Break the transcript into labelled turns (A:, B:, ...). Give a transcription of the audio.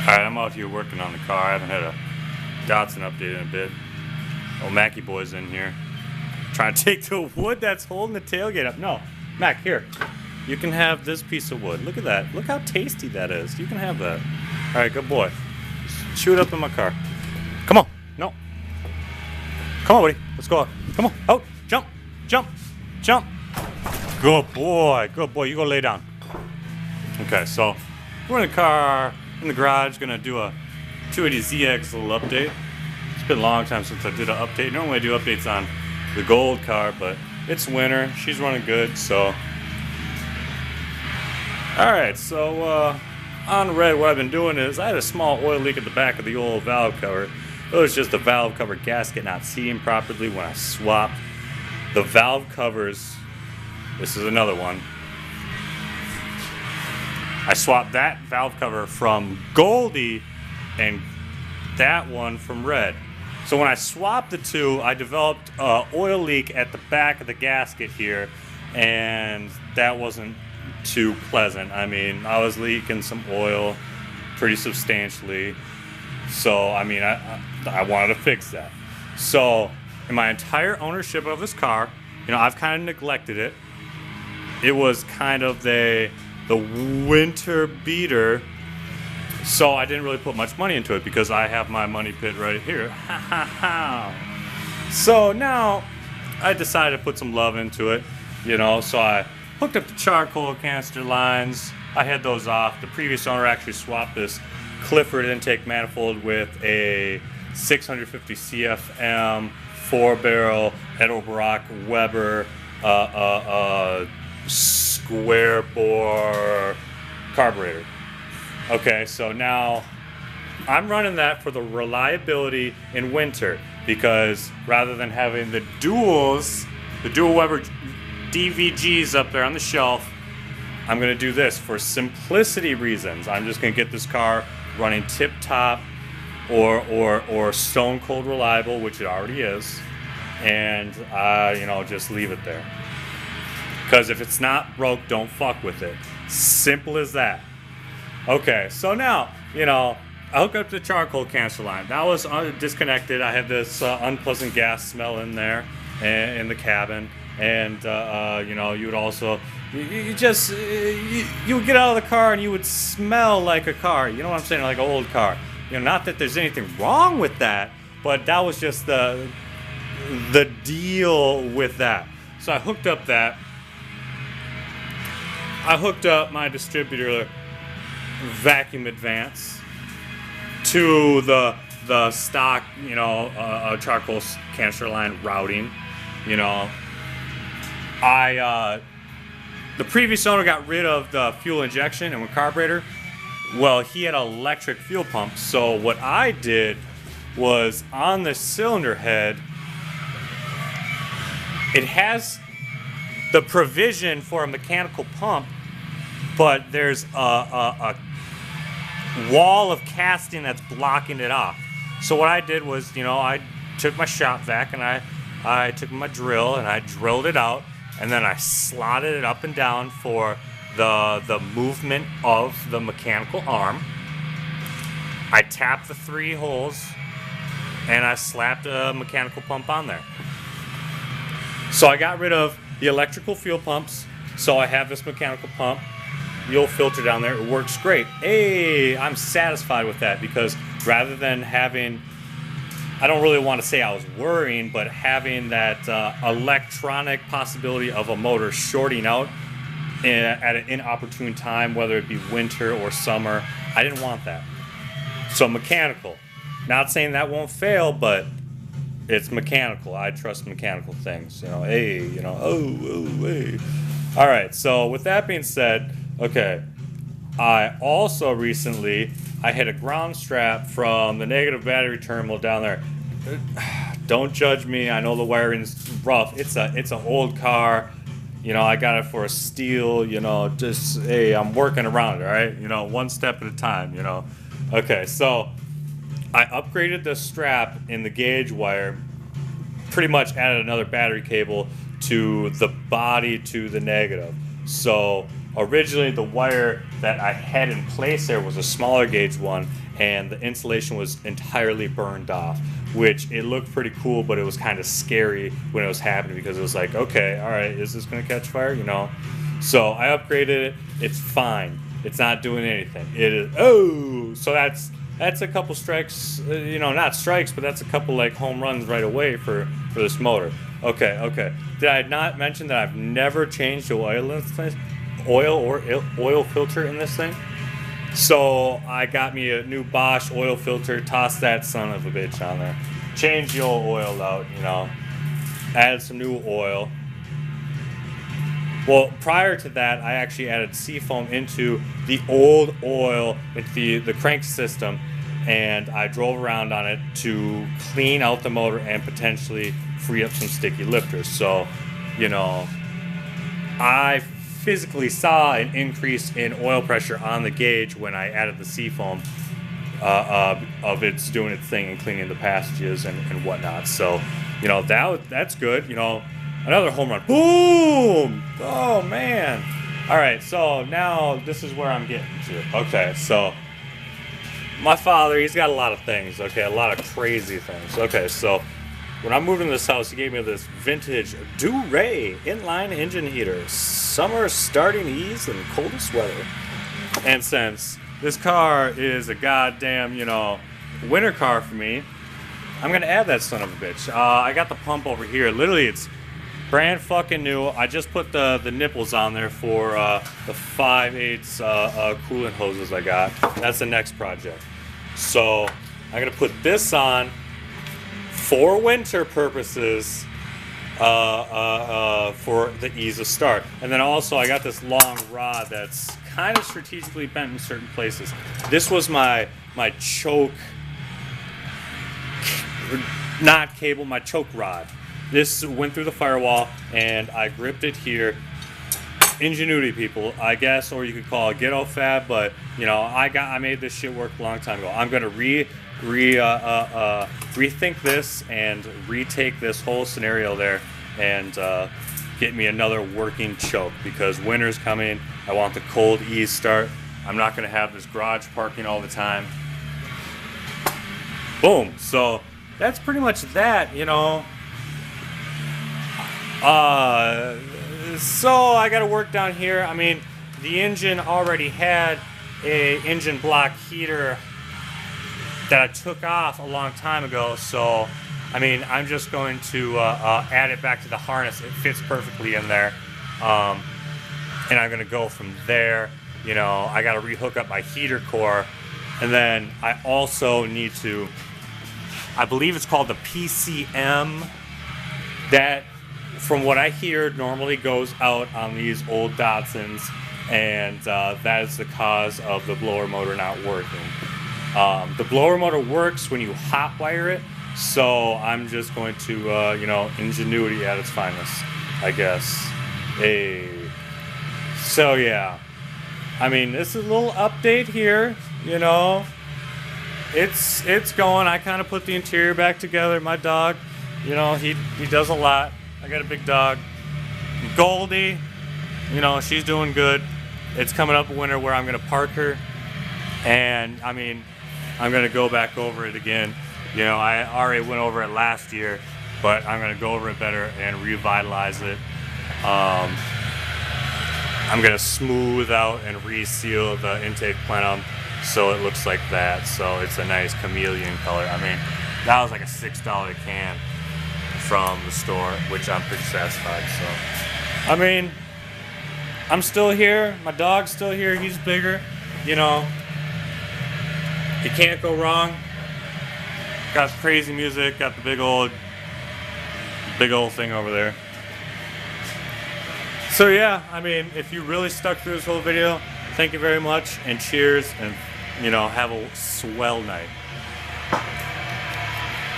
A: Alright, I'm out here working on the car. I haven't had a Datsun update in a bit. Old Mackie boy's in here. Trying to take the wood that's holding the tailgate up. No, Mac, here. You can have this piece of wood. Look at that. Look how tasty that is. You can have that. Alright, good boy. Chew it up in my car. Come on. No. Come on, buddy. Let's go out. Come on. Out. Jump. Jump. Jump. Good boy. Good boy. You go lay down. Okay, so we're in the car, in the garage, gonna do a 280ZX little update. It's been a long time since I did an update. Normally I do updates on the gold car, but it's winter. She's running good, so. Alright, so on red, what I've been doing is I had a small oil leak at the back of the old valve cover. It was just the valve cover gasket not seating properly when I swapped the valve covers. This is another one. I swapped that valve cover from Goldie and that one from red. So when I swapped the two, I developed an oil leak at the back of the gasket here, and that wasn't too pleasant. I mean, I was leaking some oil pretty substantially. So, I mean, I wanted to fix that. So, in my entire ownership of this car, you know, I've kind of neglected it. It was kind of the winter beater, so I didn't really put much money into it because I have my money pit right here. So now I decided to put some love into it, you know, so I hooked up the charcoal canister lines. I had those off. The previous owner actually swapped this Clifford intake manifold with a 650 CFM 4-barrel Edelbrock Weber square bore carburetor. Okay, so now I'm running that for the reliability in winter, because rather than having the dual Weber DVGs up there on the shelf, I'm gonna do this for simplicity reasons. I'm just gonna get this car running tip top or stone cold reliable, which it already is, and you know, just leave it there. Because if it's not broke, don't fuck with it. Simple as that. Okay, so now, you know, I hook up the charcoal canister line. That was disconnected. I had this unpleasant gas smell in there, in the cabin. And, you know, you would also, you would get out of the car and you would smell like a car. You know what I'm saying? Like an old car. You know, not that there's anything wrong with that, but that was just the deal with that. So I hooked up that. I hooked up my distributor vacuum advance to the stock, you know, charcoal canister line routing. You know, the previous owner got rid of the fuel injection and carburetor. Well, he had an electric fuel pump. So what I did was on the cylinder head, it has the provision for a mechanical pump, but there's a wall of casting that's blocking it off. So what I did was, you know, I took my shop vac and I took my drill and I drilled it out, and then I slotted it up and down for the movement of the mechanical arm. I tapped the 3 holes and I slapped a mechanical pump on there. So I got rid of the electrical fuel pumps, so I have this mechanical pump. The old filter down there, it works great. Hey, I'm satisfied with that, because rather than having, I don't really want to say I was worrying, but having that electronic possibility of a motor shorting out at an inopportune time, whether it be winter or summer, I didn't want that. So mechanical. Not saying that won't fail, but it's mechanical. I trust mechanical things. You know, hey, you know, hey. All right, so with that being said, okay, I also recently, I hit a ground strap from the negative battery terminal down there. Don't judge me. I know the wiring's rough. It's an old car. You know, I got it for a steal. You know, just, hey, I'm working around it, all right? You know, one step at a time, you know. Okay, so I upgraded the strap in the gauge wire, pretty much added another battery cable to the body to the negative. So originally the wire that I had in place there was a smaller gauge one, and the insulation was entirely burned off, which it looked pretty cool, but it was kind of scary when it was happening because it was like, okay, all right, is this going to catch fire? You know? So I upgraded it. It's fine. It's not doing anything. It is, oh, so that's a couple strikes, you know, not strikes, but that's a couple like home runs right away for this motor. Okay. Did I not mention that I've never changed the oil in this thing? Oil filter in this thing? So I got me a new Bosch oil filter, tossed that son of a bitch on there. Changed the old oil out, you know. Added some new oil. Well, prior to that, I actually added seafoam into the old oil, into the crank system, and I drove around on it to clean out the motor and potentially free up some sticky lifters. So, you know, I physically saw an increase in oil pressure on the gauge when I added the seafoam of it's doing its thing and cleaning the passages and whatnot. So, you know, that's good, you know. Another home run. Boom! Oh, man. All right, so now this is where I'm getting to. Okay, so my father, he's got a lot of things, okay, a lot of crazy things. Okay, so when I moved into this house, he gave me this vintage Duray inline engine heater. Summer starting ease in coldest weather. And since this car is a goddamn, you know, winter car for me, I'm going to add that son of a bitch. I got the pump over here. Literally, it's brand fucking new. I just put the nipples on there for the 5/8 coolant hoses I got. That's the next project. So I'm gonna put this on for winter purposes for the ease of start. And then also I got this long rod that's kind of strategically bent in certain places. This was my choke, not cable, my choke rod. This went through the firewall, and I gripped it here. Ingenuity, people, I guess, or you could call it ghetto fab, but you know, I made this shit work a long time ago. I'm gonna rethink this and retake this whole scenario there, and get me another working choke because winter's coming. I want the cold ease start. I'm not gonna have this garage parking all the time. Boom. So that's pretty much that, you know. So I got to work down here. I mean, the engine already had a engine block heater that I took off a long time ago. So, I mean, I'm just going to add it back to the harness. It fits perfectly in there. And I'm going to go from there. You know, I got to rehook up my heater core. And then I also need to, I believe it's called the PCM, that, from what I hear, normally goes out on these old Datsuns, and that is the cause of the blower motor not working. The blower motor works when you hot wire it, so I'm just going to, you know, ingenuity at its finest, I guess. Hey. So yeah, I mean, this is a little update here, you know. It's going. I kind of put the interior back together. My dog, you know, he does a lot. I got a big dog. Goldie, you know, she's doing good. It's coming up winter where I'm going to park her. And, I mean, I'm going to go back over it again. You know, I already went over it last year, but I'm going to go over it better and revitalize it. I'm going to smooth out and reseal the intake plenum so it looks like that. So it's a nice chameleon color. I mean, that was like a $6 can from the store, which I'm pretty satisfied. So, I mean, I'm still here. My dog's still here. He's bigger. You know, you can't go wrong. Got crazy music. Got the big old thing over there. So yeah, I mean, if you really stuck through this whole video, thank you very much, and cheers, and you know, have a swell night.